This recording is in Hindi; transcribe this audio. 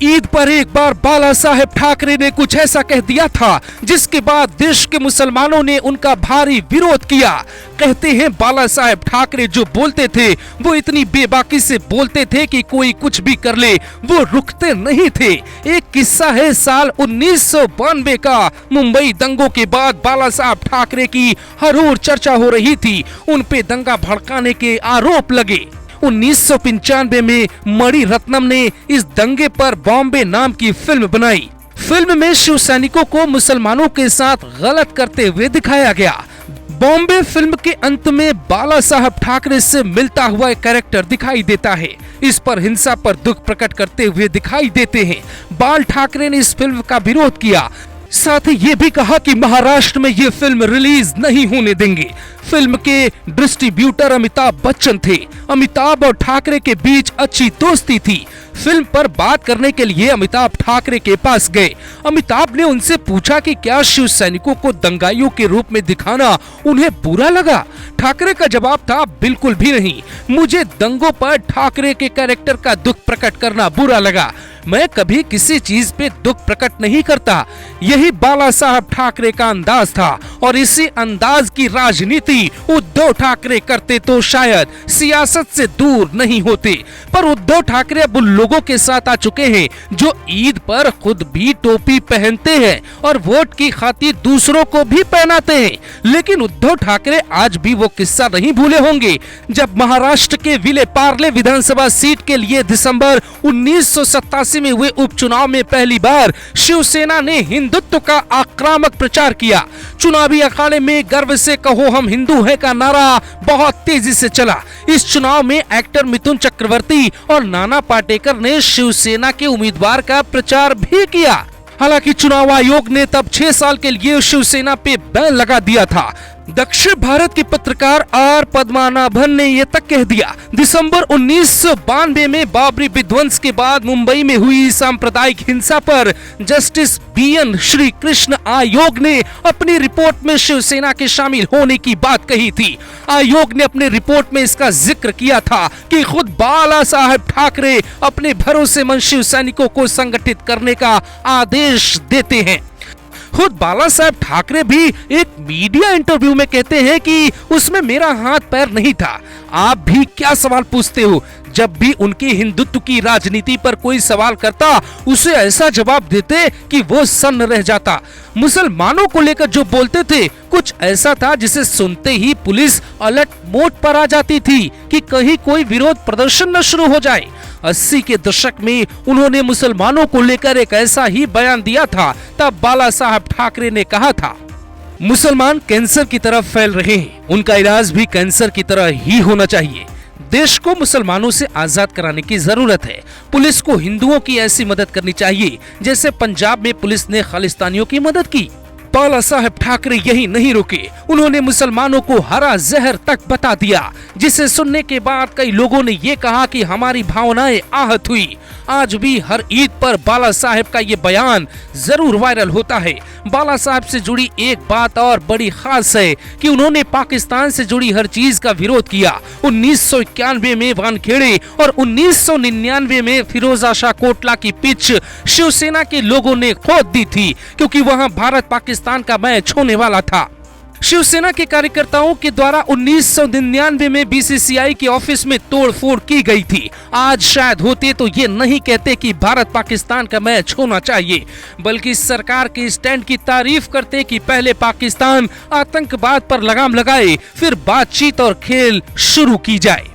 ईद पर एक बार बाला साहेब ठाकरे ने कुछ ऐसा कह दिया था जिसके बाद देश के मुसलमानों ने उनका भारी विरोध किया। कहते हैं बाला साहेब ठाकरे जो बोलते थे वो इतनी बेबाकी से बोलते थे कि कोई कुछ भी कर ले वो रुकते नहीं थे। एक किस्सा है साल 1992 का। मुंबई दंगों के बाद बाला साहेब ठाकरे की हर ओर चर्चा हो रही थी। उन पे दंगा भड़काने के आरोप लगे। 1995 में मणि रत्नम ने इस दंगे पर बॉम्बे नाम की फिल्म बनाई। फिल्म में शिव सैनिकों को मुसलमानों के साथ गलत करते हुए दिखाया गया। बॉम्बे फिल्म के अंत में बाला साहब ठाकरे से मिलता हुआ एक कैरेक्टर दिखाई देता है। इस पर हिंसा पर दुख प्रकट करते हुए दिखाई देते हैं। बाल ठाकरे ने इस फिल्म का विरोध किया, साथ ही ये भी कहा कि महाराष्ट्र में ये फिल्म रिलीज नहीं होने देंगे। फिल्म के डिस्ट्रीब्यूटर अमिताभ बच्चन थे। अमिताभ और ठाकरे के बीच अच्छी दोस्ती थी। फिल्म पर बात करने के लिए अमिताभ ठाकरे के पास गए। अमिताभ ने उनसे पूछा कि क्या शिव सैनिकों को दंगाइयों के रूप में दिखाना उन्हें बुरा लगा। ठाकरे का जवाब था, बिल्कुल भी नहीं, मुझे दंगों पर ठाकरे के कैरेक्टर का दुख प्रकट करना बुरा लगा। मैं कभी किसी चीज पे दुख प्रकट नहीं करता। यही बाला साहब ठाकरे का अंदाज था और इसी अंदाज की राजनीति उद्धव ठाकरे करते तो शायद सियासत से दूर नहीं होते। पर उद्धव ठाकरे अब उन लोगों के साथ आ चुके हैं जो ईद पर खुद भी टोपी पहनते हैं और वोट की खातिर दूसरों को भी पहनाते हैं। लेकिन उद्धव ठाकरे आज भी वो किस्सा नहीं भूले होंगे जब महाराष्ट्र के विले पार्ले विधानसभा सीट के लिए दिसंबर 1987 में हुए उपचुनाव में पहली बार शिवसेना ने हिंदुत्व का आक्रामक प्रचार किया। चुनावी अखाड़े में गर्व से कहो हम हिंदू हैं का नारा बहुत तेजी से चला। इस चुनाव में एक्टर मिथुन चक्रवर्ती और नाना पाटेकर ने शिवसेना के उम्मीदवार का प्रचार भी किया। हालांकि चुनाव आयोग ने तब 6 साल के लिए शिवसेना पे बैन लगा दिया था। दक्षिण भारत के पत्रकार आर पद्मनाभन ने ये तक कह दिया, दिसंबर 1992 में बाबरी विध्वंस के बाद मुंबई में हुई सांप्रदायिक हिंसा पर जस्टिस BN श्री कृष्ण आयोग ने अपनी रिपोर्ट में शिवसेना के शामिल होने की बात कही थी। आयोग ने अपनी रिपोर्ट में इसका जिक्र किया था कि खुद बाला साहब ठाकरे अपने भरोसेमंद शिव सैनिकों को संगठित करने का आदेश देते हैं। खुद बाला साहब ठाकरे भी एक मीडिया इंटरव्यू में कहते हैं कि उसमें मेरा हाथ पैर नहीं था। आप भी क्या सवाल पूछते हो? जब भी उनके हिंदुत्व की राजनीति पर कोई सवाल करता उसे ऐसा जवाब देते कि वो सन्न रह जाता। मुसलमानों को लेकर जो बोलते थे कुछ ऐसा था जिसे सुनते ही पुलिस अलर्ट मोड पर आ जाती थी कि कहीं कोई विरोध प्रदर्शन न शुरू हो जाए। 80 के दशक में उन्होंने मुसलमानों को लेकर एक ऐसा ही बयान दिया था। तब बाला साहब ठाकरे ने कहा था, मुसलमान कैंसर की तरफ फैल रहे हैं, उनका इलाज भी कैंसर की तरह ही होना चाहिए। देश को मुसलमानों से आजाद कराने की जरूरत है। पुलिस को हिंदुओं की ऐसी मदद करनी चाहिए जैसे पंजाब में पुलिस ने खालिस्तानियों की मदद की। बाला साहब ठाकरे यही नहीं रुके, उन्होंने मुसलमानों को हरा जहर तक बता दिया, जिसे सुनने के बाद कई लोगों ने ये कहा कि हमारी भावनाएं आहत हुई। आज भी हर ईद पर बाला साहब का ये बयान जरूर वायरल होता है। बाला साहब से जुड़ी एक बात और बड़ी खास है कि उन्होंने पाकिस्तान से जुड़ी हर चीज का विरोध किया। 1991 में वानखेड़े और 1999 में फिरोजा शाह कोटला की पिच शिवसेना के लोगों ने खोद दी थी क्योंकि वहां भारत पाकिस्तान का मैच होने वाला था। शिवसेना के कार्यकर्ताओं के द्वारा 1999 में BCCI के ऑफिस में तोड़फोड़ की गई थी। आज शायद होते तो ये नहीं कहते कि भारत पाकिस्तान का मैच होना चाहिए, बल्कि सरकार के स्टैंड की तारीफ करते कि पहले पाकिस्तान आतंकवाद पर लगाम लगाए, फिर बातचीत और खेल शुरू की जाए।